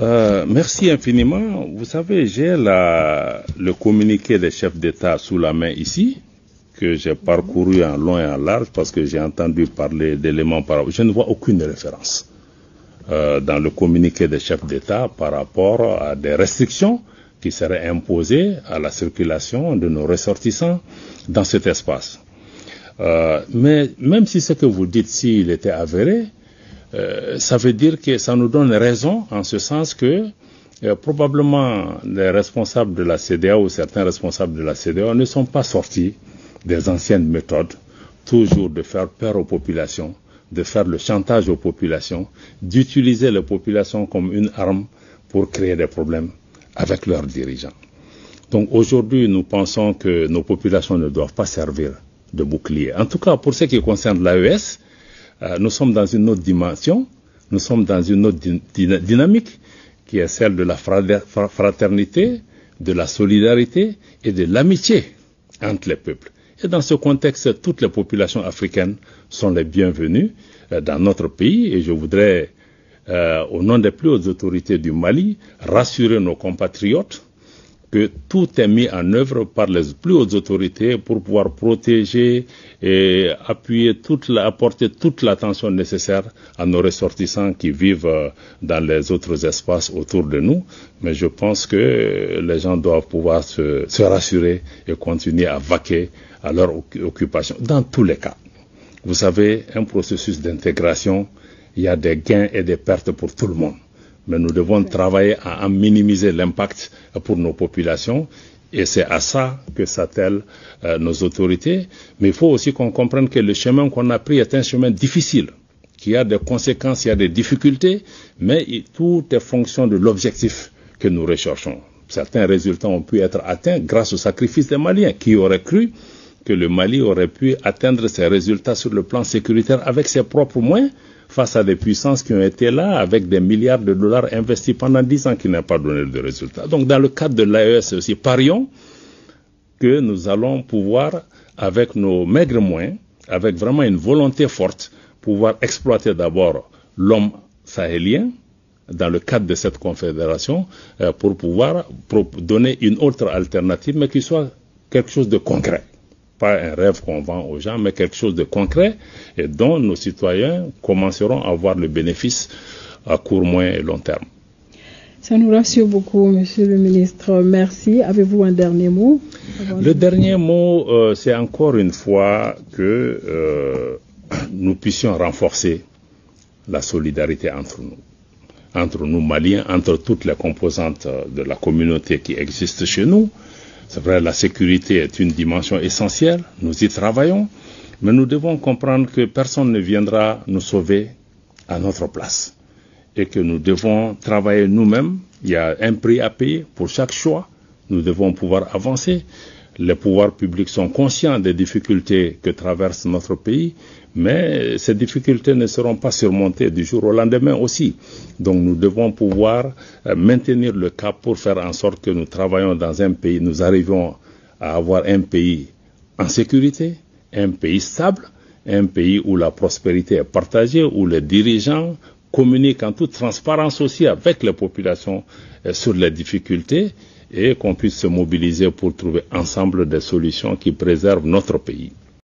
Merci infiniment. Vous savez, j'ai le communiqué des chefs d'État sous la main ici, que j'ai parcouru en long et en large parce que j'ai entendu parler d'éléments par rapport. Je ne vois aucune référence dans le communiqué des chefs d'État par rapport à des restrictions qui seraient imposées à la circulation de nos ressortissants dans cet espace. Mais même si ce que vous dites, s'il était avéré, ça veut dire que ça nous donne raison en ce sens que probablement les responsables de la CEDEAO ou certains responsables de la CEDEAO ne sont pas sortis des anciennes méthodes, toujours de faire peur aux populations, de faire le chantage aux populations, d'utiliser les populations comme une arme pour créer des problèmes avec leurs dirigeants. Donc aujourd'hui, nous pensons que nos populations ne doivent pas servir de bouclier. En tout cas, pour ce qui concerne l'AES, nous sommes dans une autre dimension, nous sommes dans une autre dynamique qui est celle de la fraternité, de la solidarité et de l'amitié entre les peuples. Et dans ce contexte, toutes les populations africaines sont les bienvenues dans notre pays et je voudrais, au nom des plus hautes autorités du Mali, rassurer nos compatriotes que tout est mis en œuvre par les plus hautes autorités pour pouvoir protéger et appuyer apporter toute l'attention nécessaire à nos ressortissants qui vivent dans les autres espaces autour de nous. Mais je pense que les gens doivent pouvoir se rassurer et continuer à vaquer à leur occupation. Dans tous les cas, vous savez, un processus d'intégration, il y a des gains et des pertes pour tout le monde. Mais nous devons travailler à minimiser l'impact pour nos populations et c'est à ça que s'attellent nos autorités. Mais il faut aussi qu'on comprenne que le chemin qu'on a pris est un chemin difficile, qu'il y a des conséquences, il y a des difficultés, mais tout est fonction de l'objectif que nous recherchons. Certains résultats ont pu être atteints grâce au sacrifice des Maliens. Qui aurait cru que le Mali aurait pu atteindre ses résultats sur le plan sécuritaire avec ses propres moyens face à des puissances qui ont été là avec des milliards de dollars investis pendant 10 ans qui n'ont pas donné de résultats. Donc dans le cadre de l'AES aussi, parions que nous allons pouvoir, avec nos maigres moyens, avec vraiment une volonté forte, pouvoir exploiter d'abord l'homme sahélien dans le cadre de cette confédération pour pouvoir donner une autre alternative, mais qui soit quelque chose de concret. Pas un rêve qu'on vend aux gens, mais quelque chose de concret et dont nos citoyens commenceront à voir le bénéfice à court, moyen et long terme. Ça nous rassure beaucoup, Monsieur le Ministre. Merci. Avez-vous un dernier mot? Le dernier mot, c'est encore une fois que nous puissions renforcer la solidarité entre nous Maliens, entre toutes les composantes de la communauté qui existent chez nous. C'est vrai, la sécurité est une dimension essentielle, nous y travaillons, mais nous devons comprendre que personne ne viendra nous sauver à notre place et que nous devons travailler nous-mêmes. Il y a un prix à payer pour chaque choix, nous devons pouvoir avancer. Les pouvoirs publics sont conscients des difficultés que traverse notre pays, mais ces difficultés ne seront pas surmontées du jour au lendemain aussi. Donc nous devons pouvoir maintenir le cap pour faire en sorte que nous travaillons dans un pays, nous arrivons à avoir un pays en sécurité, un pays stable, un pays où la prospérité est partagée, où les dirigeants communiquent en toute transparence aussi avec les populations sur les difficultés et qu'on puisse se mobiliser pour trouver ensemble des solutions qui préservent notre pays.